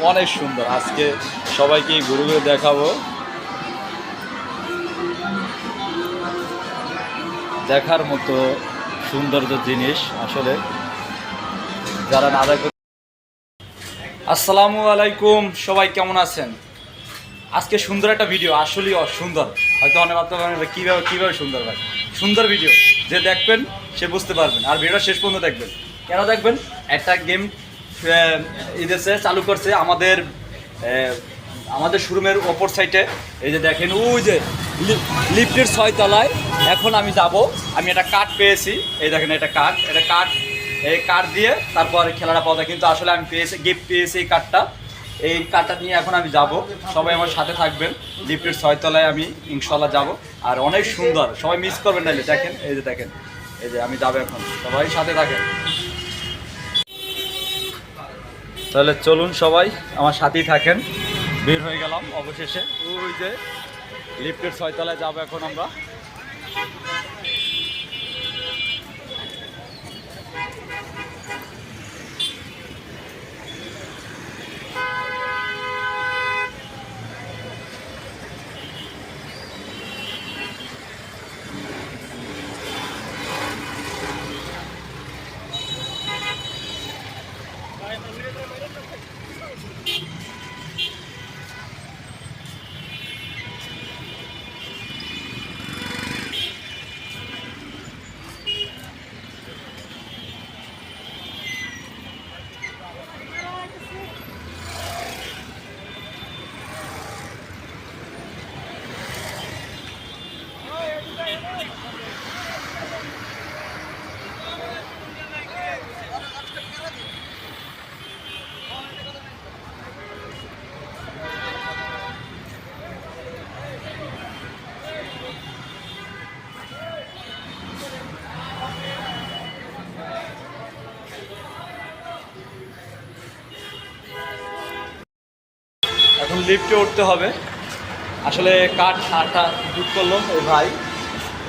অনেক সুন্দর। আজকে সবাইকে ঘুরে ঘুরে দেখাবো, দেখার মতো সৌন্দর্য জিনিস আসলে যারা না দেখে। আসসালামু আলাইকুম, সবাই কেমন আছেন? আজকে সুন্দর একটা ভিডিও, আসলেই সুন্দর। হয়তো অনেক ভাবতে কীভাবে সুন্দর ভাই, সুন্দর ভিডিও যে দেখবেন সে বুঝতে পারবেন। আর ভিডিওটা শেষ পর্যন্ত দেখবেন। কেন দেখবেন? একটা গেম ইদেশে চালু করছে আমাদের শোরুমের ওপর সাইডে। এই যে দেখেন, ওই যে লিফটের 6 তলায় এখন আমি যাব। আমি একটা কার্ড পেয়েছি, এই দেখেন এটা কার্ড, এই কার্ড দিয়ে তারপর খেলাটা পাওয়া যায়। কিন্তু আসলে আমি গিফট পেয়েছি এই কার্ডটা নিয়ে এখন আমি যাব। সবাই আমার সাথে থাকবেন। লিফটের 6 তলায় আমি ইনশাল্লাহ যাব। আর অনেক সুন্দর, সবাই মিস করবেন না। দেখেন, এই যে দেখেন, এই যে আমি যাবো এখন, সবাই সাথে থাকেন। তাহলে চলুন সবাই আমার সাথেই থাকেন। বের হয়ে গেলাম অবশেষে। ওই যে লিফটের 6 তলায় যাবো এখন আমরা। এখন লিফটে উঠতে হবে। আসলে কাঠ আটটা বুক করলো এই ভাই,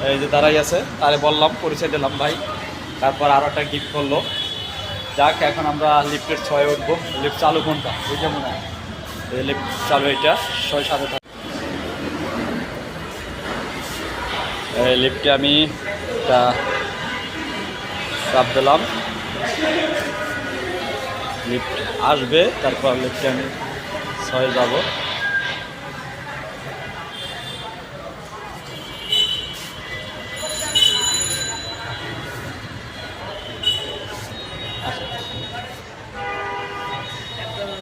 এই যে দাঁড়াই আছে, তারে বললাম, পরিচয় দিলাম ভাই। তারপর আরও একটা গিফট করলো। যাক, এখন আমরা লিফটের 6-এ উঠবো। লিফট চালু কোনটা বুঝে মনে হয়, এই লিফট চালু, এটা 6-7 থাকে। এই লিফটে আমি একটা চাপ দিলাম, লিফট আসবে, তারপর লিফটে আমি 6-এ যাব।